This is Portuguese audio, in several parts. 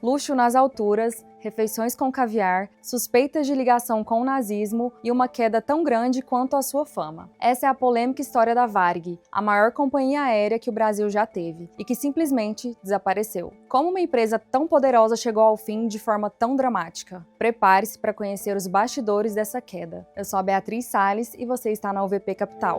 luxo nas alturas, refeições com caviar, suspeitas de ligação com o nazismo e uma queda tão grande quanto a sua fama. Essa é a polêmica história da Varig, a maior companhia aérea que o Brasil já teve e que simplesmente desapareceu. Como uma empresa tão poderosa chegou ao fim de forma tão dramática? Prepare-se para conhecer os bastidores dessa queda. Eu sou a Beatriz Salles e você está na UVP Capital.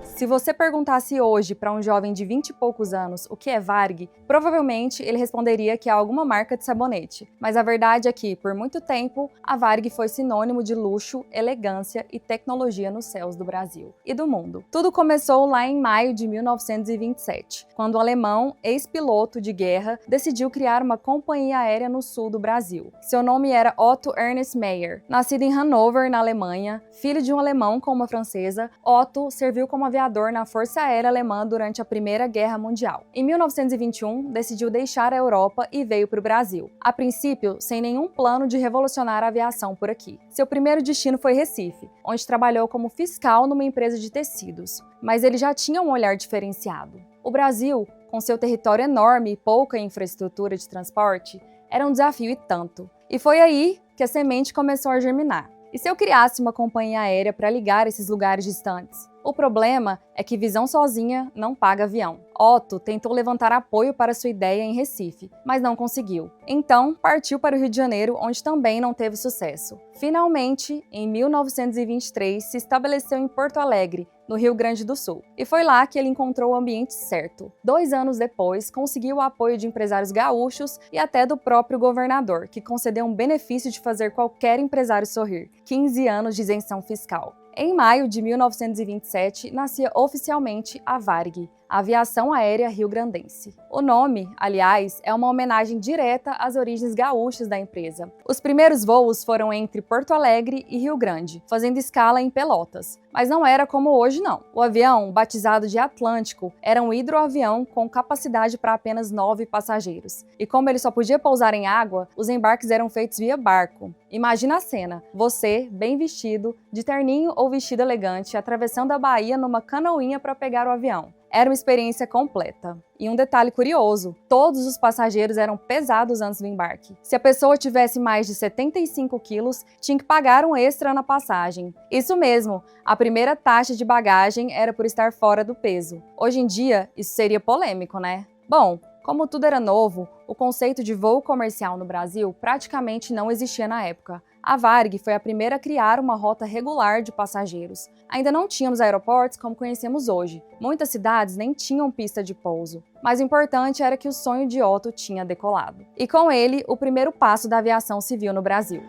Se você perguntasse hoje para um jovem de 20 e poucos anos o que é Varig, provavelmente ele responderia que é alguma marca de sabonete. Mas a verdade é que, por muito tempo, a Varig foi sinônimo de luxo, elegância e tecnologia nos céus do Brasil e do mundo. Tudo começou lá em maio de 1927, quando o alemão, ex-piloto de guerra, decidiu criar uma companhia aérea no sul do Brasil. Seu nome era Otto Ernst Meyer. Nascido em Hannover, na Alemanha, filho de um alemão com uma francesa, Otto serviu como aviador na Força Aérea Alemã durante a Primeira Guerra Mundial. Em 1921, decidiu deixar a Europa e veio para o Brasil. A princípio, sem nenhum plano de revolucionar a aviação por aqui. Seu primeiro destino foi Recife, onde trabalhou como fiscal numa empresa de tecidos. Mas ele já tinha um olhar diferenciado. O Brasil, com seu território enorme e pouca infraestrutura de transporte, era um desafio e tanto. E foi aí que a semente começou a germinar. E se eu criasse uma companhia aérea para ligar esses lugares distantes? O problema é que visão sozinha não paga avião. Otto tentou levantar apoio para sua ideia em Recife, mas não conseguiu. Então, partiu para o Rio de Janeiro, onde também não teve sucesso. Finalmente, em 1923, se estabeleceu em Porto Alegre, no Rio Grande do Sul. E foi lá que ele encontrou o ambiente certo. 2 anos depois, conseguiu o apoio de empresários gaúchos e até do próprio governador, que concedeu um benefício de fazer qualquer empresário sorrir: 15 anos de isenção fiscal. Em maio de 1927, nascia oficialmente a Varig, a Aviação Aérea Rio-Grandense. O nome, aliás, é uma homenagem direta às origens gaúchas da empresa. Os primeiros voos foram entre Porto Alegre e Rio Grande, fazendo escala em Pelotas. Mas não era como hoje, não. O avião, batizado de Atlântico, era um hidroavião com capacidade para apenas 9 passageiros. E como ele só podia pousar em água, os embarques eram feitos via barco. Imagina a cena: você, bem vestido, de terninho ou vestido elegante, atravessando a Bahia numa canoinha para pegar o avião. Era uma experiência completa. E um detalhe curioso: todos os passageiros eram pesados antes do embarque. Se a pessoa tivesse mais de 75 quilos, tinha que pagar um extra na passagem. Isso mesmo, a primeira taxa de bagagem era por estar fora do peso. Hoje em dia, isso seria polêmico, né? Bom, como tudo era novo, o conceito de voo comercial no Brasil praticamente não existia na época. A Varig foi a primeira a criar uma rota regular de passageiros. Ainda não tínhamos aeroportos como conhecemos hoje. Muitas cidades nem tinham pista de pouso. Mas o importante era que o sonho de Otto tinha decolado. E com ele, o primeiro passo da aviação civil no Brasil.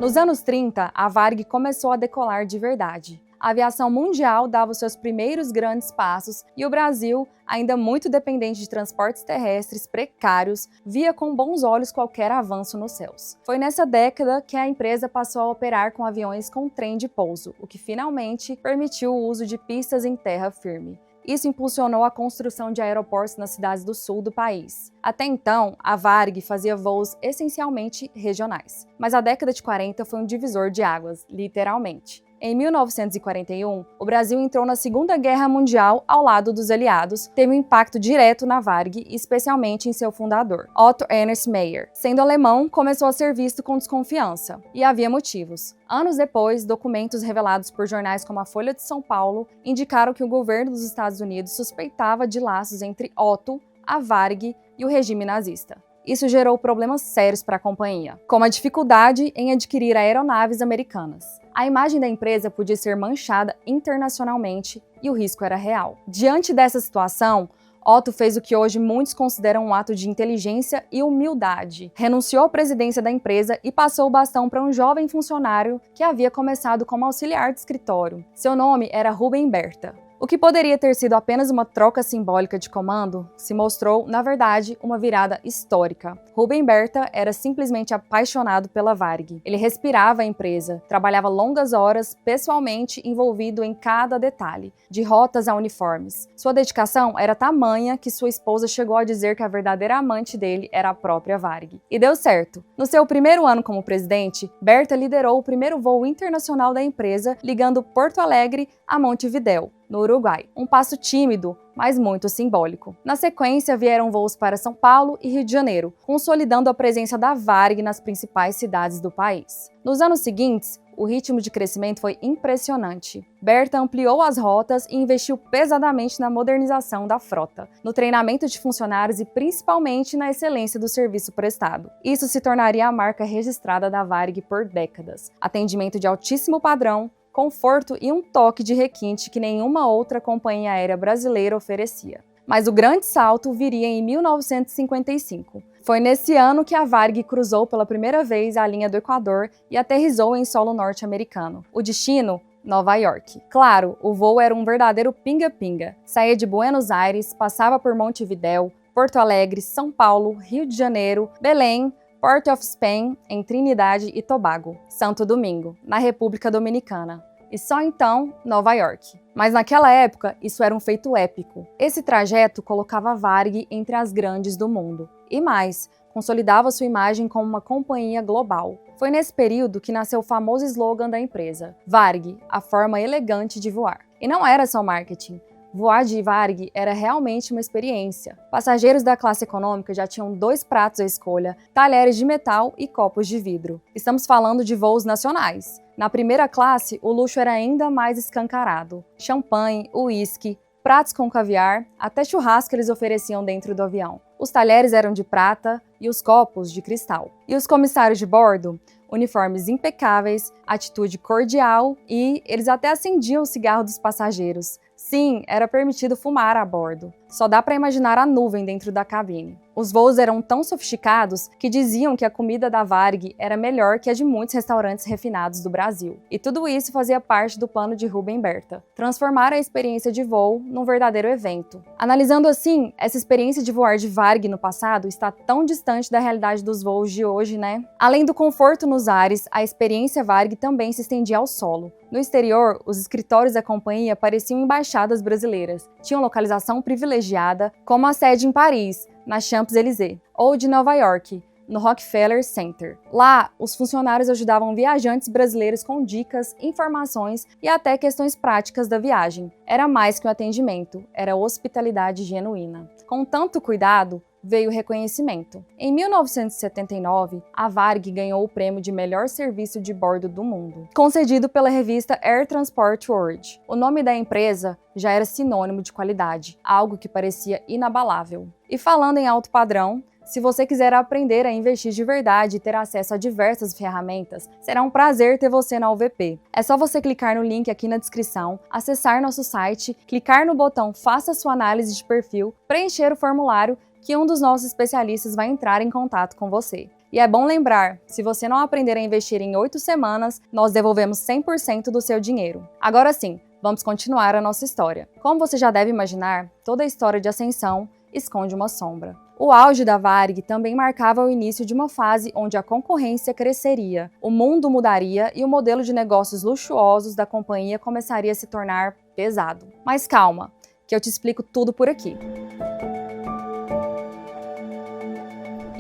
Nos anos 30, a Varig começou a decolar de verdade. A aviação mundial dava os seus primeiros grandes passos e o Brasil, ainda muito dependente de transportes terrestres precários, via com bons olhos qualquer avanço nos céus. Foi nessa década que a empresa passou a operar com aviões com trem de pouso, o que finalmente permitiu o uso de pistas em terra firme. Isso impulsionou a construção de aeroportos nas cidades do sul do país. Até então, a Varig fazia voos essencialmente regionais. Mas a década de 40 foi um divisor de águas, literalmente. Em 1941, o Brasil entrou na Segunda Guerra Mundial ao lado dos aliados, teve um impacto direto na Varig, especialmente em seu fundador, Otto Ernst Meyer. Sendo alemão, começou a ser visto com desconfiança, e havia motivos. Anos depois, documentos revelados por jornais como a Folha de São Paulo indicaram que o governo dos Estados Unidos suspeitava de laços entre Otto, a Varig e o regime nazista. Isso gerou problemas sérios para a companhia, como a dificuldade em adquirir aeronaves americanas. A imagem da empresa podia ser manchada internacionalmente e o risco era real. Diante dessa situação, Otto fez o que hoje muitos consideram um ato de inteligência e humildade. Renunciou à presidência da empresa e passou o bastão para um jovem funcionário que havia começado como auxiliar de escritório. Seu nome era Rubem Berta. O que poderia ter sido apenas uma troca simbólica de comando se mostrou, na verdade, uma virada histórica. Rubem Berta era simplesmente apaixonado pela Varig. Ele respirava a empresa, trabalhava longas horas, pessoalmente envolvido em cada detalhe, de rotas a uniformes. Sua dedicação era tamanha que sua esposa chegou a dizer que a verdadeira amante dele era a própria Varig. E deu certo. No seu primeiro ano como presidente, Berta liderou o primeiro voo internacional da empresa, ligando Porto Alegre a Montevidéu, no Uruguai. Um passo tímido, mas muito simbólico. Na sequência, vieram voos para São Paulo e Rio de Janeiro, consolidando a presença da Varig nas principais cidades do país. Nos anos seguintes, o ritmo de crescimento foi impressionante. Berta ampliou as rotas e investiu pesadamente na modernização da frota, no treinamento de funcionários e principalmente na excelência do serviço prestado. Isso se tornaria a marca registrada da Varig por décadas. Atendimento de altíssimo padrão, conforto e um toque de requinte que nenhuma outra companhia aérea brasileira oferecia. Mas o grande salto viria em 1955. Foi nesse ano que a Varig cruzou pela primeira vez a linha do Equador e aterrissou em solo norte-americano. O destino? Nova York. Claro, o voo era um verdadeiro pinga-pinga. Saía de Buenos Aires, passava por Montevidéu, Porto Alegre, São Paulo, Rio de Janeiro, Belém, Port of Spain, em Trinidade e Tobago, Santo Domingo, na República Dominicana. E só então, Nova York. Mas naquela época, isso era um feito épico. Esse trajeto colocava a Varig entre as grandes do mundo. E mais, consolidava sua imagem como uma companhia global. Foi nesse período que nasceu o famoso slogan da empresa, Varig, a forma elegante de voar. E não era só marketing. Voar de Varig era realmente uma experiência. Passageiros da classe econômica já tinham 2 pratos à escolha, talheres de metal e copos de vidro. Estamos falando de voos nacionais. Na primeira classe, o luxo era ainda mais escancarado. Champanhe, uísque, pratos com caviar, até churrasco eles ofereciam dentro do avião. Os talheres eram de prata e os copos de cristal. E os comissários de bordo? Uniformes impecáveis, atitude cordial e eles até acendiam o cigarro dos passageiros. Sim, era permitido fumar a bordo. Só dá para imaginar a nuvem dentro da cabine. Os voos eram tão sofisticados que diziam que a comida da Varig era melhor que a de muitos restaurantes refinados do Brasil. E tudo isso fazia parte do plano de Rubem Berta, transformar a experiência de voo num verdadeiro evento. Analisando assim, essa experiência de voar de Varig no passado está tão distante da realidade dos voos de hoje, né? Além do conforto nos ares, a experiência Varig também se estendia ao solo. No exterior, os escritórios da companhia pareciam embaixadas brasileiras. Tinham localização privilegiada, como a sede em Paris, na Champs-Élysées, ou de Nova York, no Rockefeller Center. Lá, os funcionários ajudavam viajantes brasileiros com dicas, informações e até questões práticas da viagem. Era mais que um atendimento, era hospitalidade genuína. Com tanto cuidado, veio o reconhecimento. Em 1979, a Varig ganhou o prêmio de melhor serviço de bordo do mundo, concedido pela revista Air Transport World. O nome da empresa já era sinônimo de qualidade, algo que parecia inabalável. E falando em alto padrão, se você quiser aprender a investir de verdade e ter acesso a diversas ferramentas, será um prazer ter você na UVP. É só você clicar no link aqui na descrição, acessar nosso site, clicar no botão Faça sua análise de perfil, preencher o formulário que um dos nossos especialistas vai entrar em contato com você. E é bom lembrar, se você não aprender a investir em 8 semanas, nós devolvemos 100% do seu dinheiro. Agora sim, vamos continuar a nossa história. Como você já deve imaginar, toda história de ascensão esconde uma sombra. O auge da Varig também marcava o início de uma fase onde a concorrência cresceria, o mundo mudaria e o modelo de negócios luxuosos da companhia começaria a se tornar pesado. Mas calma, que eu te explico tudo por aqui.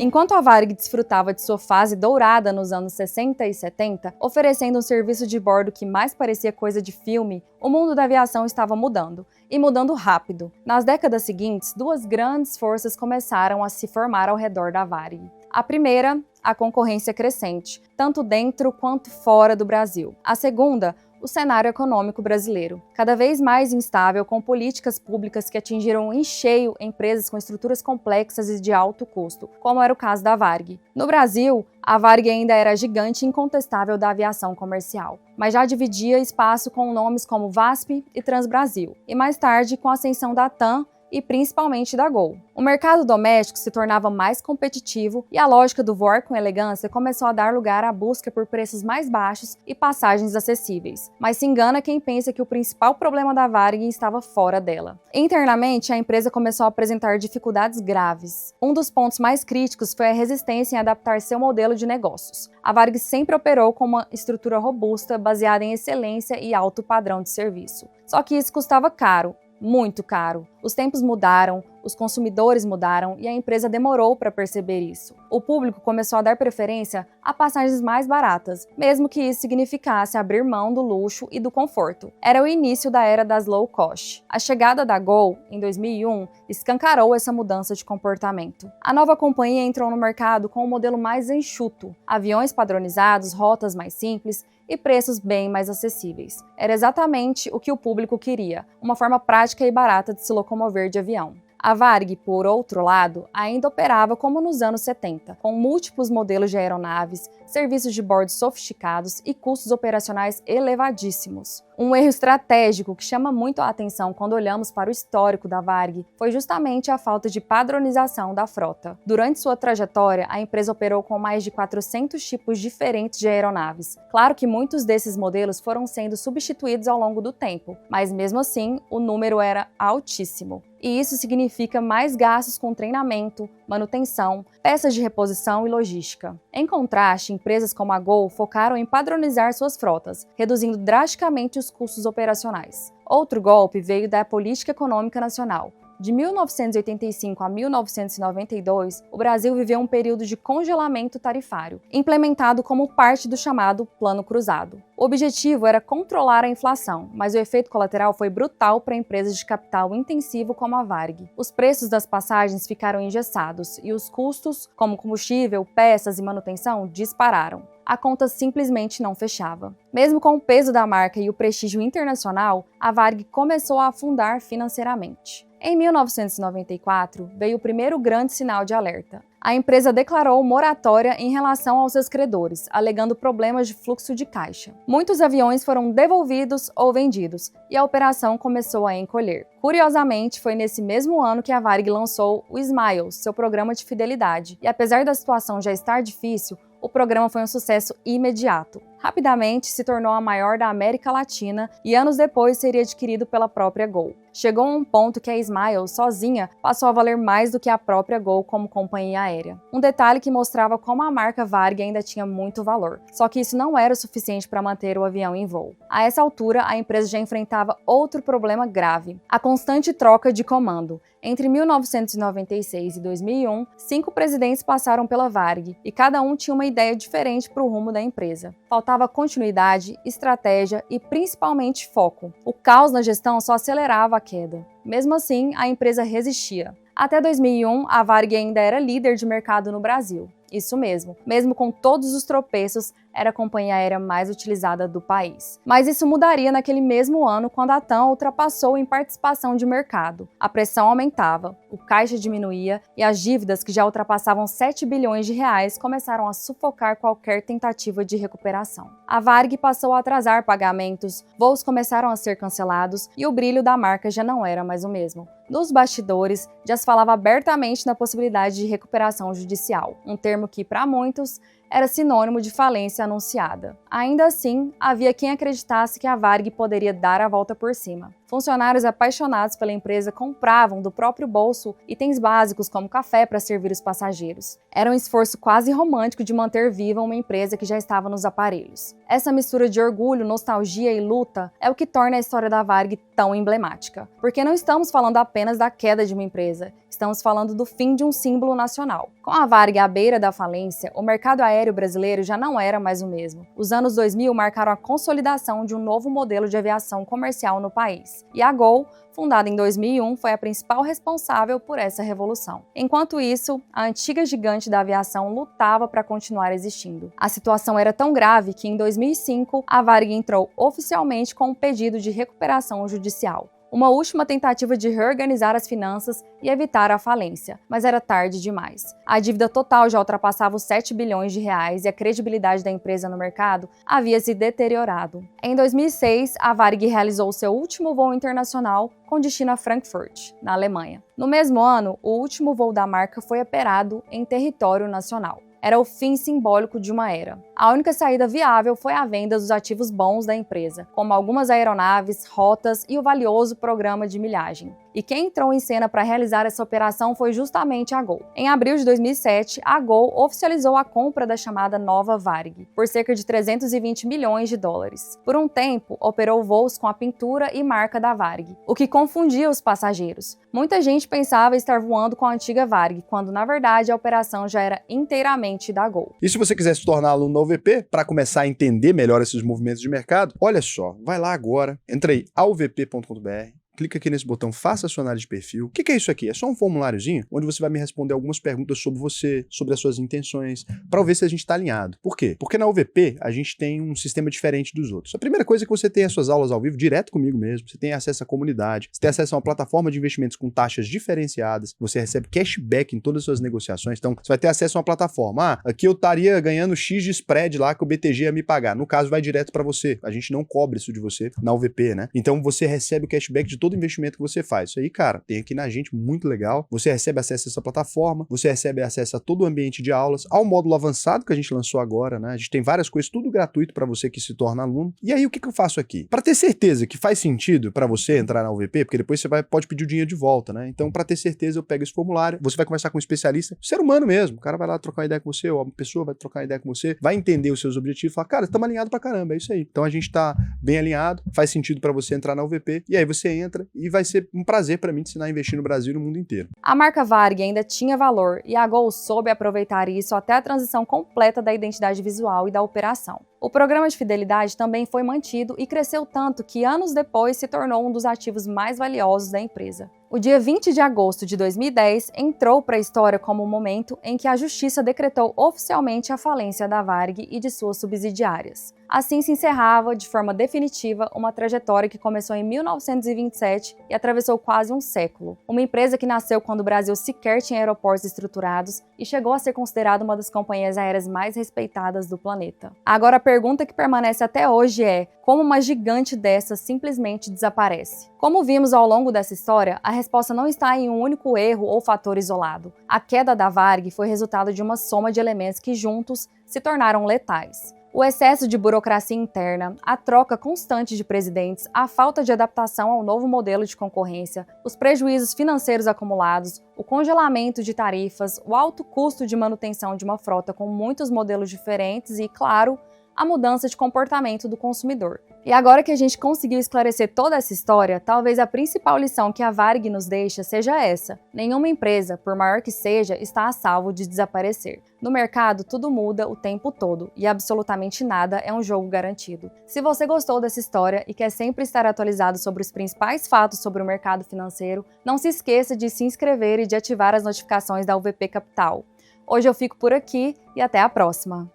Enquanto a Varig desfrutava de sua fase dourada nos anos 60 e 70, oferecendo um serviço de bordo que mais parecia coisa de filme, o mundo da aviação estava mudando, e mudando rápido. Nas décadas seguintes, 2 grandes forças começaram a se formar ao redor da Varig. A primeira, a concorrência crescente, tanto dentro quanto fora do Brasil. A segunda, o cenário econômico brasileiro, cada vez mais instável, com políticas públicas que atingiram em cheio empresas com estruturas complexas e de alto custo, como era o caso da Varig. No Brasil, a Varig ainda era a gigante incontestável da aviação comercial, mas já dividia espaço com nomes como VASP e Transbrasil, e mais tarde com a ascensão da TAM e principalmente da Gol. O mercado doméstico se tornava mais competitivo e a lógica do voar com elegância começou a dar lugar à busca por preços mais baixos e passagens acessíveis. Mas se engana quem pensa que o principal problema da Varig estava fora dela. Internamente, a empresa começou a apresentar dificuldades graves. Um dos pontos mais críticos foi a resistência em adaptar seu modelo de negócios. A Varig sempre operou com uma estrutura robusta, baseada em excelência e alto padrão de serviço. Só que isso custava caro, muito caro. Os tempos mudaram, os consumidores mudaram e a empresa demorou para perceber isso. O público começou a dar preferência a passagens mais baratas, mesmo que isso significasse abrir mão do luxo e do conforto. Era o início da era das low cost. A chegada da Gol, em 2001, escancarou essa mudança de comportamento. A nova companhia entrou no mercado com um modelo mais enxuto, aviões padronizados, rotas mais simples e preços bem mais acessíveis. Era exatamente o que o público queria, uma forma prática e barata de se locomover de avião. A Varig, por outro lado, ainda operava como nos anos 70, com múltiplos modelos de aeronaves, serviços de bordo sofisticados e custos operacionais elevadíssimos. Um erro estratégico que chama muito a atenção quando olhamos para o histórico da Varig foi justamente a falta de padronização da frota. Durante sua trajetória, a empresa operou com mais de 400 tipos diferentes de aeronaves. Claro que muitos desses modelos foram sendo substituídos ao longo do tempo, mas mesmo assim, o número era altíssimo. E isso significa mais gastos com treinamento, manutenção, peças de reposição e logística. Em contraste, empresas como a Gol focaram em padronizar suas frotas, reduzindo drasticamente os custos operacionais. Outro golpe veio da política econômica nacional. De 1985 a 1992, o Brasil viveu um período de congelamento tarifário, implementado como parte do chamado Plano Cruzado. O objetivo era controlar a inflação, mas o efeito colateral foi brutal para empresas de capital intensivo como a Varig. Os preços das passagens ficaram engessados e os custos, como combustível, peças e manutenção, dispararam. A conta simplesmente não fechava. Mesmo com o peso da marca e o prestígio internacional, a Varig começou a afundar financeiramente. Em 1994, veio o primeiro grande sinal de alerta. A empresa declarou moratória em relação aos seus credores, alegando problemas de fluxo de caixa. Muitos aviões foram devolvidos ou vendidos, e a operação começou a encolher. Curiosamente, foi nesse mesmo ano que a Varig lançou o Smiles, seu programa de fidelidade, e apesar da situação já estar difícil, o programa foi um sucesso imediato. Rapidamente se tornou a maior da América Latina e anos depois seria adquirido pela própria Gol. Chegou a um ponto que a Smiles, sozinha, passou a valer mais do que a própria Gol como companhia aérea. Um detalhe que mostrava como a marca Varig ainda tinha muito valor. Só que isso não era o suficiente para manter o avião em voo. A essa altura, a empresa já enfrentava outro problema grave: a constante troca de comando. Entre 1996 e 2001, 5 presidentes passaram pela Varig e cada um tinha uma ideia diferente para o rumo da empresa. Faltava continuidade, estratégia e principalmente foco. O caos na gestão só acelerava a queda. Mesmo assim, a empresa resistia. Até 2001, a Varig ainda era líder de mercado no Brasil. Isso mesmo com todos os tropeços, era a companhia aérea mais utilizada do país. Mas isso mudaria naquele mesmo ano, quando a TAM ultrapassou em participação de mercado. A pressão aumentava, o caixa diminuía e as dívidas, que já ultrapassavam 7 bilhões de reais, começaram a sufocar qualquer tentativa de recuperação. A Varig passou a atrasar pagamentos, voos começaram a ser cancelados e o brilho da marca já não era mais o mesmo. Nos bastidores, já se falava abertamente na possibilidade de recuperação judicial, um termo que, para muitos, era sinônimo de falência anunciada. Ainda assim, havia quem acreditasse que a Varig poderia dar a volta por cima. Funcionários apaixonados pela empresa compravam do próprio bolso itens básicos como café para servir os passageiros. Era um esforço quase romântico de manter viva uma empresa que já estava nos aparelhos. Essa mistura de orgulho, nostalgia e luta é o que torna a história da Varig tão emblemática. Porque não estamos falando apenas da queda de uma empresa, estamos falando do fim de um símbolo nacional. Com a Varig à beira da falência, o mercado aéreo brasileiro já não era mais o mesmo. Os anos 2000 marcaram a consolidação de um novo modelo de aviação comercial no país. E a Gol, fundada em 2001, foi a principal responsável por essa revolução. Enquanto isso, a antiga gigante da aviação lutava para continuar existindo. A situação era tão grave que, em 2005, a Varig entrou oficialmente com um pedido de recuperação judicial. uma última tentativa de reorganizar as finanças e evitar a falência, mas era tarde demais. A dívida total já ultrapassava os 7 bilhões de reais e a credibilidade da empresa no mercado havia se deteriorado. Em 2006, a Varig realizou seu último voo internacional com destino a Frankfurt, na Alemanha. No mesmo ano, o último voo da marca foi operado em território nacional. Era o fim simbólico de uma era. A única saída viável foi a venda dos ativos bons da empresa, como algumas aeronaves, rotas e o valioso programa de milhagem. E quem entrou em cena para realizar essa operação foi justamente a Gol. Em abril de 2007, a Gol oficializou a compra da chamada Nova Varig, por cerca de 320 milhões de dólares. Por um tempo, operou voos com a pintura e marca da Varig, o que confundia os passageiros. Muita gente pensava estar voando com a antiga Varig, quando na verdade a operação já era inteiramente da Gol. E se você quiser se tornar aluno da UVP, para começar a entender melhor esses movimentos de mercado, olha só, vai lá agora, entra aí, auvp.com.br. Clica aqui nesse botão, faça a sua análise de perfil. O que é isso aqui? É só um formuláriozinho onde você vai me responder algumas perguntas sobre você, sobre as suas intenções, para ver se a gente está alinhado. Por quê? Porque na UVP a gente tem um sistema diferente dos outros. A primeira coisa é que você tem as suas aulas ao vivo direto comigo mesmo, você tem acesso à comunidade, você tem acesso a uma plataforma de investimentos com taxas diferenciadas, você recebe cashback em todas as suas negociações, então você vai ter acesso a uma plataforma. Aqui eu estaria ganhando X de spread lá que o BTG ia me pagar. No caso, vai direto para você. A gente não cobra isso de você na UVP, né? Então você recebe o cashback de todo investimento que você faz. Isso aí, cara, tem aqui na gente, muito legal. Você recebe acesso a essa plataforma, você recebe acesso a todo o ambiente de aulas, ao módulo avançado que a gente lançou agora, né? A gente tem várias coisas, tudo gratuito para você que se torna aluno. E aí, o que eu faço aqui? Para ter certeza que faz sentido para você entrar na UVP, porque depois você pode pedir o dinheiro de volta, né? Então, para ter certeza, eu pego esse formulário, você vai conversar com um especialista, ser humano mesmo. O cara vai lá trocar uma ideia com você, ou uma pessoa vai trocar uma ideia com você, vai entender os seus objetivos, falar, cara, estamos alinhados pra caramba, é isso aí. Então, a gente tá bem alinhado, faz sentido para você entrar na UVP, e aí você entra e vai ser um prazer para mim te ensinar a investir no Brasil e no mundo inteiro. A marca Varig ainda tinha valor e a Gol soube aproveitar isso até a transição completa da identidade visual e da operação. O programa de fidelidade também foi mantido e cresceu tanto que anos depois se tornou um dos ativos mais valiosos da empresa. O dia 20 de agosto de 2010 entrou para a história como o momento em que a Justiça decretou oficialmente a falência da Varig e de suas subsidiárias. Assim se encerrava, de forma definitiva, uma trajetória que começou em 1927 e atravessou quase um século. Uma empresa que nasceu quando o Brasil sequer tinha aeroportos estruturados e chegou a ser considerada uma das companhias aéreas mais respeitadas do planeta. Agora a pergunta que permanece até hoje é: como uma gigante dessa simplesmente desaparece? Como vimos ao longo dessa história, a resposta não está em um único erro ou fator isolado. A queda da Varig foi resultado de uma soma de elementos que juntos se tornaram letais. O excesso de burocracia interna, a troca constante de presidentes, a falta de adaptação ao novo modelo de concorrência, os prejuízos financeiros acumulados, o congelamento de tarifas, o alto custo de manutenção de uma frota com muitos modelos diferentes e, claro, a mudança de comportamento do consumidor. E agora que a gente conseguiu esclarecer toda essa história, talvez a principal lição que a Varig nos deixa seja essa: nenhuma empresa, por maior que seja, está a salvo de desaparecer. No mercado, tudo muda o tempo todo e absolutamente nada é um jogo garantido. Se você gostou dessa história e quer sempre estar atualizado sobre os principais fatos sobre o mercado financeiro, não se esqueça de se inscrever e de ativar as notificações da UVP Capital. Hoje eu fico por aqui e até a próxima!